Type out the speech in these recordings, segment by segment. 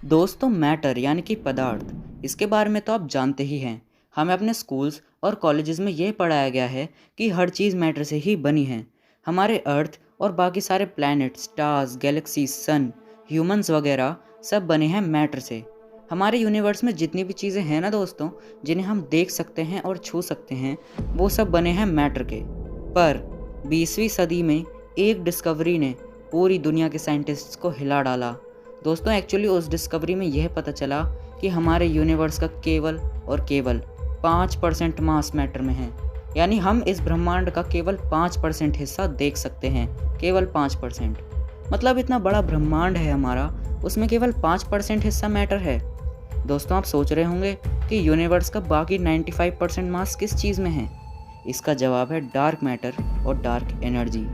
दोस्तों मैटर यानी कि पदार्थ इसके बारे में तो आप जानते ही हैं। हमें अपने स्कूल्स और कॉलेजेस में यह पढ़ाया गया है कि हर चीज़ मैटर से ही बनी है। हमारे अर्थ और बाकी सारे प्लैनेट, स्टार्स, गैलेक्सी, सन, ह्यूमंस वगैरह सब बने हैं मैटर से। हमारे यूनिवर्स में जितनी भी चीज़ें हैं ना दोस्तों, जिन्हें हम देख सकते हैं और छू सकते हैं, वो सब बने हैं मैटर के। पर 20वीं सदी में एक डिस्कवरी ने पूरी दुनिया के साइंटिस्ट्स को हिला डाला। दोस्तों एक्चुअली उस डिस्कवरी में यह पता चला कि हमारे यूनिवर्स का केवल और केवल 5% मास मैटर में है। यानी हम इस ब्रह्मांड का केवल 5% हिस्सा देख सकते हैं, केवल 5%। मतलब इतना बड़ा ब्रह्मांड है हमारा, उसमें केवल 5% हिस्सा मैटर है। दोस्तों आप सोच रहे होंगे कि यूनिवर्स का बाकी 95% मास किस चीज़ में है। इसका जवाब है डार्क मैटर और डार्क एनर्जी।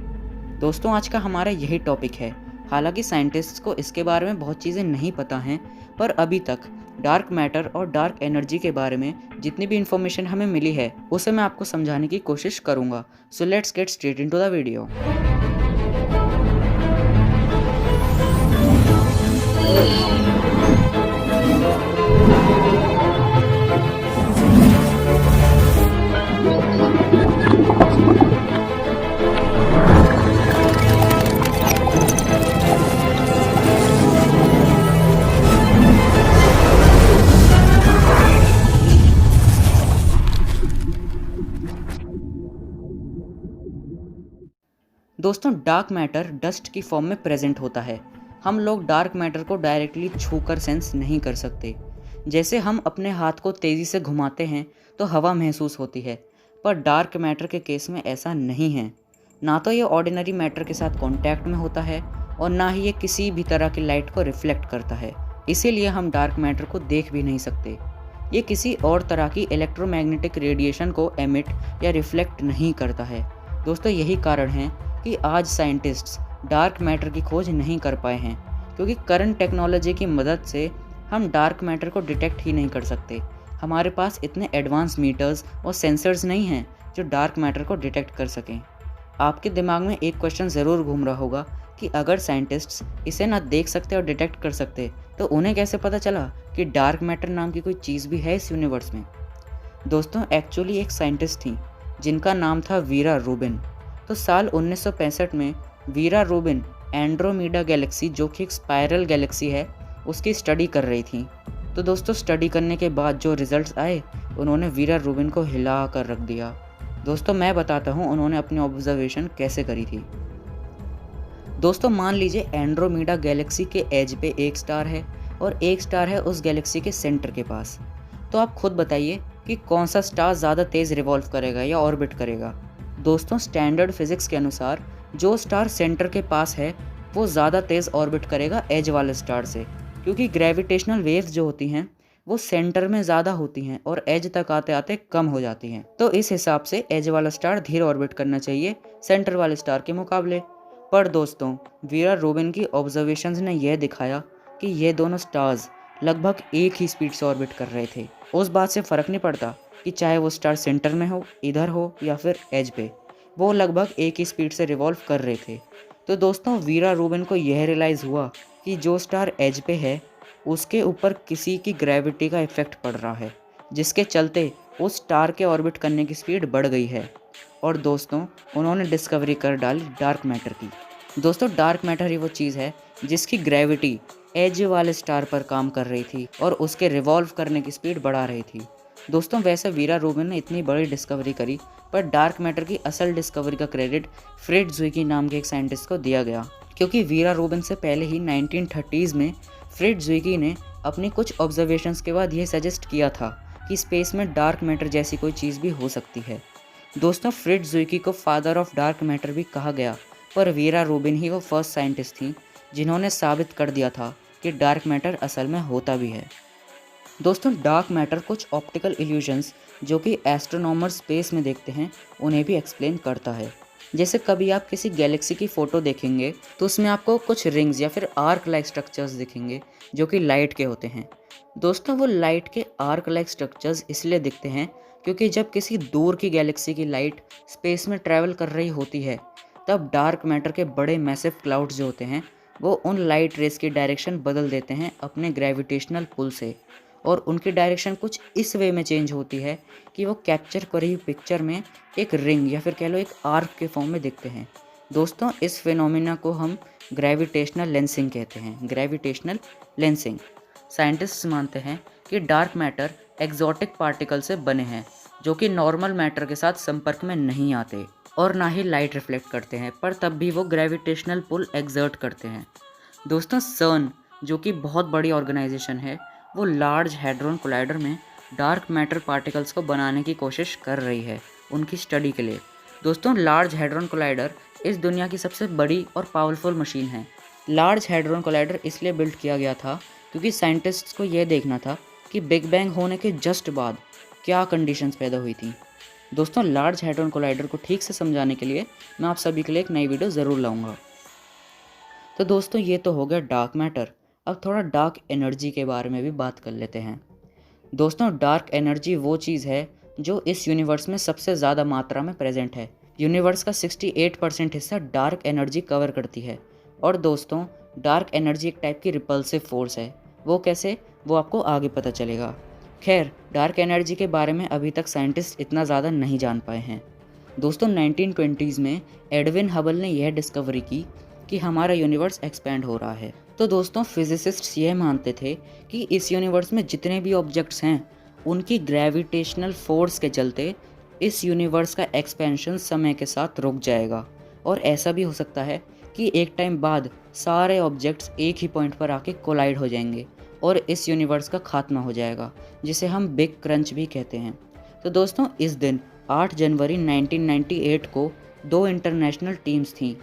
दोस्तों आज का हमारा यही टॉपिक है। हालांकि साइंटिस्ट्स को इसके बारे में बहुत चीज़ें नहीं पता हैं, पर अभी तक डार्क मैटर और डार्क एनर्जी के बारे में जितनी भी इन्फॉर्मेशन हमें मिली है उसे मैं आपको समझाने की कोशिश करूँगा। So let's get straight into the video. दोस्तों डार्क मैटर डस्ट की फॉर्म में प्रेजेंट होता है। हम लोग डार्क मैटर को डायरेक्टली छूकर सेंस नहीं कर सकते। जैसे हम अपने हाथ को तेज़ी से घुमाते हैं तो हवा महसूस होती है, पर डार्क मैटर के केस में ऐसा नहीं है। ना तो ये ऑर्डिनरी मैटर के साथ कांटेक्ट में होता है और ना ही ये किसी भी तरह की लाइट को रिफ्लेक्ट करता है। इसीलिए हम डार्क मैटर को देख भी नहीं सकते। ये किसी और तरह की इलेक्ट्रोमैग्नेटिक रेडिएशन को एमिट या रिफ्लेक्ट नहीं करता है। दोस्तों यही कारण है कि आज साइंटिस्ट्स डार्क मैटर की खोज नहीं कर पाए हैं, क्योंकि करंट टेक्नोलॉजी की मदद से हम डार्क मैटर को डिटेक्ट ही नहीं कर सकते। हमारे पास इतने एडवांस मीटर्स और सेंसर्स नहीं हैं जो डार्क मैटर को डिटेक्ट कर सकें। आपके दिमाग में एक क्वेश्चन ज़रूर घूम रहा होगा कि अगर साइंटिस्ट्स इसे ना देख सकते और डिटेक्ट कर सकते तो उन्हें कैसे पता चला कि डार्क मैटर नाम की कोई चीज़ भी है इस यूनिवर्स में। दोस्तों एक्चुअली एक साइंटिस्ट थी जिनका नाम था वीरा रूबिन। तो साल 1965 में वीरा रूबिन एंड्रोमीडा गैलेक्सी, जो कि एक स्पाइरल गैलेक्सी है, उसकी स्टडी कर रही थी। तो दोस्तों स्टडी करने के बाद जो रिजल्ट्स आए उन्होंने वीरा रूबिन को हिला कर रख दिया। दोस्तों मैं बताता हूँ उन्होंने अपनी ऑब्जर्वेशन कैसे करी थी। दोस्तों मान लीजिए एंड्रोमीडा गैलेक्सी के एज पे एक स्टार है और एक स्टार है उस गैलेक्सी के सेंटर के पास। तो आप खुद बताइए कि कौन सा स्टार ज़्यादा तेज़ रिवॉल्व करेगा या ऑर्बिट करेगा। दोस्तों स्टैंडर्ड फिजिक्स के अनुसार जो स्टार सेंटर के पास है वो ज़्यादा तेज़ ऑर्बिट करेगा एज वाले स्टार से, क्योंकि ग्रेविटेशनल वेव्स जो होती हैं वो सेंटर में ज़्यादा होती हैं और एज तक आते आते कम हो जाती हैं। तो इस हिसाब से एज वाला स्टार धीरे ऑर्बिट करना चाहिए सेंटर वाले स्टार के मुकाबले। पर दोस्तों वीरा रूबिन की ऑब्जर्वेशंस ने यह दिखाया कि ये दोनों स्टार्स लगभग एक ही स्पीड से ऑर्बिट कर रहे थे। उस बात से फ़र्क नहीं पड़ता कि चाहे वो स्टार सेंटर में हो, इधर हो या फिर एज पे, वो लगभग एक ही स्पीड से रिवॉल्व कर रहे थे। तो दोस्तों वीरा रूबिन को यह रियलाइज़ हुआ कि जो स्टार एज पे है उसके ऊपर किसी की ग्रेविटी का इफेक्ट पड़ रहा है, जिसके चलते उस स्टार के ऑर्बिट करने की स्पीड बढ़ गई है। और दोस्तों उन्होंने डिस्कवरी कर डाली डार्क मैटर की। दोस्तों डार्क मैटर ही वो चीज़ है जिसकी ग्रेविटी एज वाले स्टार पर काम कर रही थी और उसके रिवॉल्व करने की स्पीड बढ़ा रही थी। दोस्तों वैसे वीरा रूबिन ने इतनी बड़ी डिस्कवरी करी, पर डार्क मैटर की असल डिस्कवरी का क्रेडिट फ्रिड ज़ुइकी नाम के एक साइंटिस्ट को दिया गया, क्योंकि वीरा रूबिन से पहले ही 1930s में फ्रिड ज़ुइकी ने अपनी कुछ ऑब्जर्वेशंस के बाद यह सजेस्ट किया था कि स्पेस में डार्क मैटर जैसी कोई चीज़ भी हो सकती है। दोस्तों फ्रिड ज़ुइकी को फादर ऑफ डार्क मैटर भी कहा गया, पर वीरा रूबिन ही वो फर्स्ट साइंटिस्ट थी जिन्होंने साबित कर दिया था कि डार्क मैटर असल में होता भी है। दोस्तों डार्क मैटर कुछ ऑप्टिकल इल्यूजन्स जो कि एस्ट्रोनॉमर स्पेस में देखते हैं उन्हें भी एक्सप्लेन करता है। जैसे कभी आप किसी गैलेक्सी की फ़ोटो देखेंगे तो उसमें आपको कुछ रिंग्स या फिर आर्क लाइक स्ट्रक्चर्स दिखेंगे जो कि लाइट के होते हैं। दोस्तों वो लाइट के आर्क लाइक स्ट्रक्चर्स इसलिए दिखते हैं क्योंकि जब किसी दूर की गैलेक्सी की लाइट स्पेस में ट्रैवल कर रही होती है तब डार्क मैटर के बड़े मैसिव क्लाउड्स जो होते हैं वो उन लाइट रेस की डायरेक्शन बदल देते हैं अपने ग्रेविटेशनल पुल से, और उनकी डायरेक्शन कुछ इस वे में चेंज होती है कि वो कैप्चर करी हुई पिक्चर में एक रिंग या फिर कह लो एक आर्क के फॉर्म में दिखते हैं। दोस्तों, इस फिनोमिना को हम ग्रेविटेशनल लेंसिंग कहते हैं। Gravitational lensing. साइंटिस्ट्स मानते हैं कि डार्क मैटर एक्जोटिक पार्टिकल से बने हैं जो कि नॉर्मल मैटर के साथ संपर्क में नहीं आते और ना ही लाइट रिफ्लेक्ट करते हैं, पर तब भी वो ग्रेविटेशनल पुल एक्सर्ट करते हैं। दोस्तों, सर्न जो कि बहुत बड़ी ऑर्गेनाइजेशन है, वो लार्ज हैड्रॉन कोलाइडर में डार्क मैटर पार्टिकल्स को बनाने की कोशिश कर रही है उनकी स्टडी के लिए। दोस्तों, लार्ज हैड्रॉन कोलाइडर इस दुनिया की सबसे बड़ी और पावरफुल मशीन है। लार्ज हैड्रॉन कोलाइडर इसलिए बिल्ड किया गया था क्योंकि साइंटिस्ट्स को यह देखना था कि बिग बैंग होने के जस्ट बाद क्या कंडीशंस पैदा हुई थी। दोस्तों, लार्ज हैड्रॉन कोलाइडर को ठीक से समझाने के लिए मैं आप सभी के लिए एक नई वीडियो ज़रूर लाऊंगा। तो दोस्तों, ये तो हो गया डार्क मैटर। अब थोड़ा डार्क एनर्जी के बारे में भी बात कर लेते हैं। दोस्तों, डार्क एनर्जी वो चीज़ है जो इस यूनिवर्स में सबसे ज़्यादा मात्रा में प्रेजेंट है। यूनिवर्स का 68% हिस्सा डार्क एनर्जी कवर करती है। और दोस्तों, डार्क एनर्जी एक टाइप की रिपल्सिव फोर्स है। वो कैसे, वो आपको आगे पता चलेगा। खैर, डार्क एनर्जी के बारे में अभी तक साइंटिस्ट इतना ज़्यादा नहीं जान पाए हैं। दोस्तों, 1920s में एडविन हबल ने यह डिस्कवरी की कि हमारा यूनिवर्स एक्सपैंड हो रहा है। तो दोस्तों, फिजिसिस्ट्स यह मानते थे कि इस यूनिवर्स में जितने भी ऑब्जेक्ट्स हैं उनकी ग्रेविटेशनल फोर्स के चलते इस यूनिवर्स का एक्सपेंशन समय के साथ रुक जाएगा, और ऐसा भी हो सकता है कि एक टाइम बाद सारे ऑब्जेक्ट्स एक ही पॉइंट पर आके कोलाइड हो जाएंगे और इस यूनिवर्स का खात्मा हो जाएगा, जिसे हम बिग क्रंच भी कहते हैं। तो दोस्तों, इस दिन 8 जनवरी 1998 को 2 इंटरनेशनल टीम्स थीं।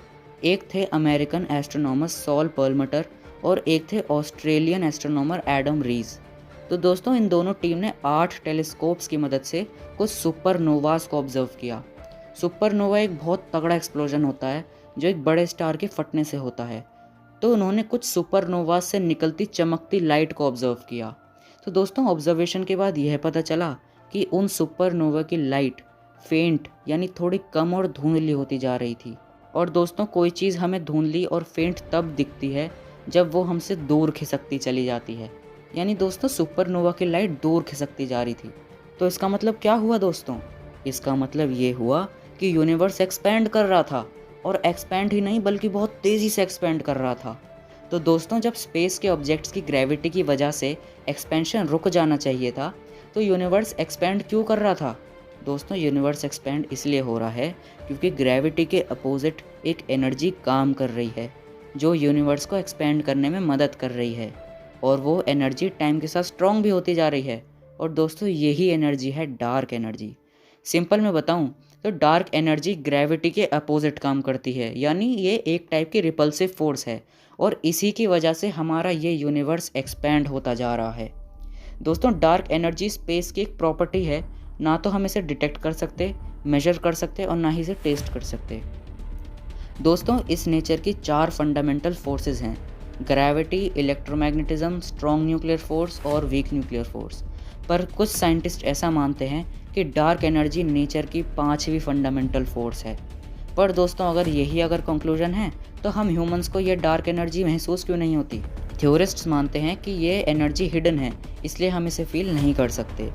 एक थे अमेरिकन एस्ट्रोनॉमर सॉल पर्लमटर और एक थे ऑस्ट्रेलियन एस्ट्रोनॉमर एडम रीज। तो दोस्तों, इन दोनों टीम ने 8 टेलीस्कोप्स की मदद से कुछ सुपरनोवास को ऑब्जर्व किया। सुपरनोवा एक बहुत तगड़ा एक्सप्लोजन होता है जो एक बड़े स्टार के फटने से होता है। तो उन्होंने कुछ सुपरनोवास से निकलती चमकती लाइट को ऑब्जर्व किया। तो दोस्तों, ऑब्जर्वेशन के बाद यह पता चला कि उन सुपरनोवा की लाइट फेंट यानी थोड़ी कम और धुंधली होती जा रही थी। और दोस्तों, कोई चीज़ हमें धुंधली और फेंट तब दिखती है जब वो हमसे दूर खिसकती चली जाती है। यानी दोस्तों, सुपरनोवा की लाइट दूर खिसकती जा रही थी। तो इसका मतलब क्या हुआ दोस्तों? इसका मतलब ये हुआ कि यूनिवर्स एक्सपैंड कर रहा था, और एक्सपैंड ही नहीं बल्कि बहुत तेज़ी से एक्सपैंड कर रहा था। तो दोस्तों, जब स्पेस के ऑब्जेक्ट्स की ग्रेविटी की वजह से एक्सपेंशन रुक जाना चाहिए था, तो यूनिवर्स एक्सपैंड क्यों कर रहा था? दोस्तों, यूनिवर्स एक्सपैंड इसलिए हो रहा है क्योंकि ग्रेविटी के अपोजिट एक एनर्जी काम कर रही है जो यूनिवर्स को एक्सपैंड करने में मदद कर रही है, और वो एनर्जी टाइम के साथ स्ट्रॉन्ग भी होती जा रही है। और दोस्तों, यही एनर्जी है डार्क एनर्जी। सिंपल में बताऊं तो डार्क एनर्जी ग्रेविटी के अपोजिट काम करती है, यानी ये एक टाइप की रिपल्सिव फोर्स है, और इसी की वजह से हमारा ये यूनिवर्स एक्सपैंड होता जा रहा है। दोस्तों, डार्क एनर्जी स्पेस की एक प्रॉपर्टी है। ना तो हम इसे डिटेक्ट कर सकते, मेजर कर सकते और ना ही इसे टेस्ट कर सकते। दोस्तों, इस नेचर की 4 फंडामेंटल फोर्सेस हैं: gravity, electromagnetism, strong nuclear force और वीक न्यूक्लियर फोर्स। पर कुछ साइंटिस्ट ऐसा मानते हैं कि डार्क एनर्जी नेचर की 5वीं फंडामेंटल फोर्स है। पर दोस्तों, अगर कंक्लूजन है तो हम ह्यूमंस को ये डार्क एनर्जी महसूस क्यों नहीं होती? थ्योरिस्ट्स मानते हैं कि ये एनर्जी हिडन है, इसलिए हम इसे फील नहीं कर सकते।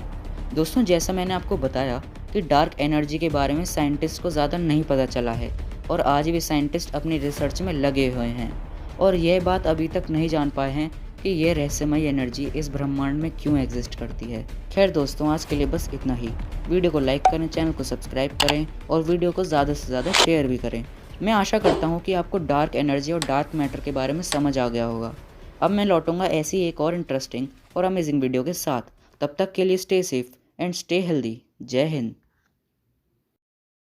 दोस्तों, जैसा मैंने आपको बताया कि डार्क एनर्जी के बारे में साइंटिस्ट को ज़्यादा नहीं पता चला है, और आज भी साइंटिस्ट अपनी रिसर्च में लगे हुए हैं और यह बात अभी तक नहीं जान पाए हैं कि यह रहस्यमयी एनर्जी इस ब्रह्मांड में क्यों एग्जिस्ट करती है। खैर दोस्तों, आज के लिए बस इतना ही। वीडियो को लाइक करें, चैनल को सब्सक्राइब करें और वीडियो को ज़्यादा से ज़्यादा शेयर भी करें। मैं आशा करता हूँ कि आपको डार्क एनर्जी और डार्क मैटर के बारे में समझ आ गया होगा। अब मैं लौटूंगा ऐसी एक और इंटरेस्टिंग और अमेजिंग वीडियो के साथ। तब तक के लिए stay safe and stay healthy. जय हिंद।